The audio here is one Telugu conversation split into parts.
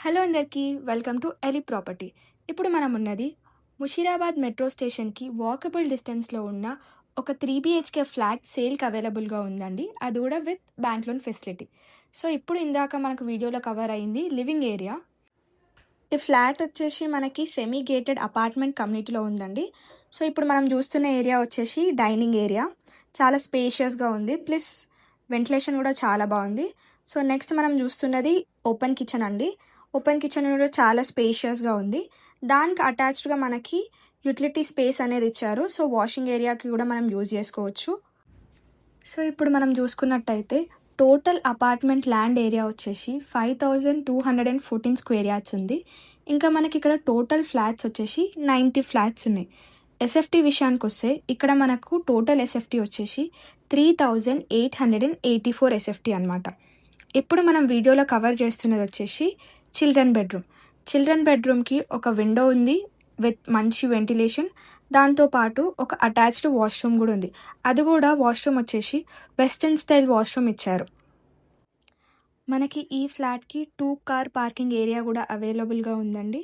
హలో అందరికీ వెల్కమ్ టు ఎలి ప్రాపర్టీ. ఇప్పుడు మనం ఉన్నది ముషీరాబాద్ మెట్రో స్టేషన్కి వాకబుల్ డిస్టెన్స్లో ఉన్న ఒక 3 BHK ఫ్లాట్ సేల్కి అవైలబుల్గా ఉందండి. అది కూడా with bank loan facility. So ఇప్పుడు ఇందాక మనకు వీడియోలో కవర్ అయింది లివింగ్ ఏరియా. ఈ ఫ్లాట్ వచ్చేసి మనకి సెమీ గేటెడ్ అపార్ట్మెంట్ కమ్యూనిటీలో ఉందండి. సో ఇప్పుడు మనం చూస్తున్న ఏరియా వచ్చేసి డైనింగ్ ఏరియా. చాలా స్పేషియస్గా ఉంది, ప్లస్ వెంటిలేషన్ కూడా చాలా బాగుంది. సో నెక్స్ట్ మనం చూస్తున్నది ఓపెన్ కిచెన్ అండి. ఓపెన్ కిచెన్ కూడా చాలా స్పేషియస్గా ఉంది. దానికి అటాచ్డ్గా మనకి యూటిలిటీ స్పేస్ అనేది ఇచ్చారు. సో వాషింగ్ ఏరియాకి కూడా మనం యూజ్ చేసుకోవచ్చు. సో ఇప్పుడు మనం చూసుకున్నట్టయితే టోటల్ అపార్ట్మెంట్ ల్యాండ్ ఏరియా వచ్చేసి 5214 స్క్వేర్ యార్డ్స్ ఉంది. ఇంకా మనకి ఇక్కడ టోటల్ ఫ్లాట్స్ వచ్చేసి 90 ఫ్లాట్స్ ఉన్నాయి. ఎస్ఎఫ్టీ విషయానికి వస్తే ఇక్కడ మనకు టోటల్ ఎస్ఎఫ్టీ వచ్చేసి 3884 ఎస్ఎఫ్టీ అనమాట. ఇప్పుడు మనం వీడియోలో కవర్ చేస్తున్నది వచ్చేసి చిల్డ్రన్ బెడ్రూమ్. చిల్డ్రన్ బెడ్రూమ్కి ఒక విండో ఉంది విత్ మంచి వెంటిలేషన్. దాంతోపాటు ఒక అటాచ్డ్ వాష్రూమ్ కూడా ఉంది. అది కూడా వాష్రూమ్ వచ్చేసి వెస్టర్న్ స్టైల్ వాష్రూమ్ ఇచ్చారు. మనకి ఈ ఫ్లాట్కి 2 కార్ పార్కింగ్ ఏరియా కూడా అవైలబుల్గా ఉందండి.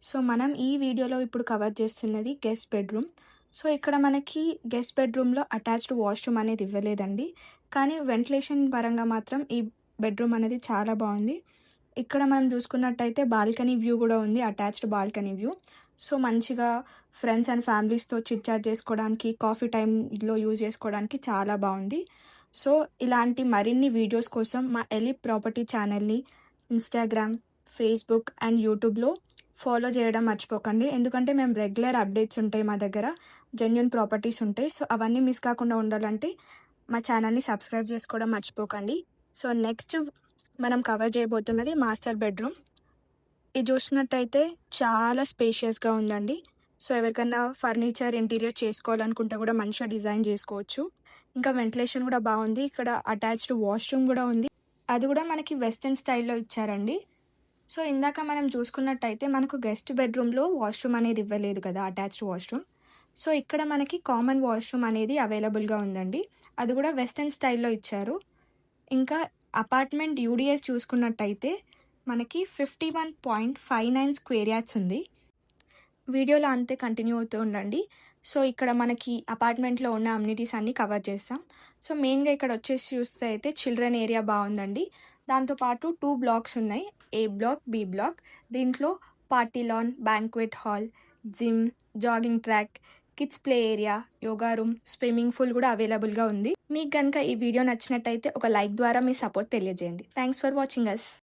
సో మనం ఈ వీడియోలో ఇప్పుడు కవర్ చేస్తున్నది గెస్ట్ బెడ్రూమ్. సో ఇక్కడ మనకి గెస్ట్ బెడ్రూమ్లో అటాచ్డ్ వాష్రూమ్ అనేది ఇవ్వలేదండి, కానీ వెంటిలేషన్ పరంగా మాత్రం ఈ బెడ్రూమ్ అనేది చాలా బాగుంది. ఇక్కడ మనం చూసుకున్నట్టయితే బాల్కనీ వ్యూ కూడా ఉంది, అటాచ్డ్ బాల్కనీ వ్యూ. సో మంచిగా ఫ్రెండ్స్ అండ్ ఫ్యామిలీస్తో చిట్ చాట్ చేసుకోవడానికి, కాఫీ టైంలో యూజ్ చేసుకోవడానికి చాలా బాగుంది. సో ఇలాంటి మరిన్ని వీడియోస్ కోసం మా ఎలి ప్రాపర్టీ ఛానల్ని ఇన్స్టాగ్రామ్, ఫేస్బుక్ అండ్ యూట్యూబ్లో ఫాలో చేయడం మర్చిపోకండి. ఎందుకంటే మేము రెగ్యులర్ అప్డేట్స్ ఉంటాయి, మా దగ్గర జెన్యూన్ ప్రాపర్టీస్ ఉంటాయి. సో అవన్నీ మిస్ కాకుండా ఉండాలంటే మా ఛానల్ని సబ్స్క్రైబ్ చేసుకోవడం మర్చిపోకండి. సో నెక్స్ట్ మనం కవర్ చేయబోతున్నది మాస్టర్ బెడ్రూమ్. ఇది చూసినట్టయితే చాలా స్పేషియస్గా ఉందండి. సో ఎవరికైనా ఫర్నిచర్ ఇంటీరియర్ చేసుకోవాలనుకుంటే కూడా మంచిగా డిజైన్ చేసుకోవచ్చు. ఇంకా వెంటిలేషన్ కూడా బాగుంది. ఇక్కడ అటాచ్డ్ వాష్రూమ్ కూడా ఉంది, అది కూడా మనకి వెస్టర్న్ స్టైల్లో ఇచ్చారండి. సో ఇందాక మనం చూసుకున్నట్టయితే మనకు గెస్ట్ బెడ్రూమ్లో వాష్రూమ్ అనేది ఇవ్వలేదు కదా, అటాచ్డ్ వాష్రూమ్. సో ఇక్కడ మనకి కామన్ వాష్రూమ్ అనేది అవైలబుల్గా ఉందండి, అది కూడా వెస్టర్న్ స్టైల్లో ఇచ్చారు. ఇంకా అపార్ట్మెంట్ యూడిఎస్ చూసుకున్నట్టయితే మనకి 51.59 స్క్వేర్ యార్డ్స్ ఉంది. వీడియోలో అంతే కంటిన్యూ అవుతూ ఉండండి. సో ఇక్కడ మనకి అపార్ట్మెంట్లో ఉన్న అమ్యూనిటీస్ అన్నీ కవర్ చేస్తాం. సో మెయిన్గా ఇక్కడ వచ్చేసి చూస్తే అయితే చిల్డ్రన్ ఏరియా బాగుందండి. దాంతోపాటు 2 బ్లాక్స్ ఉన్నాయి, ఏ బ్లాక్, బి బ్లాక్. దీంట్లో party lawn, banquet hall, gym, jogging track, kids play area, yoga room, swimming pool కూడా అవైలబుల్గా ఉంది. మీకు కనుక ఈ వీడియో నచ్చినట్టయితే ఒక లైక్ ద్వారా మీ సపోర్ట్ తెలియజేయండి. Thanks for watching us.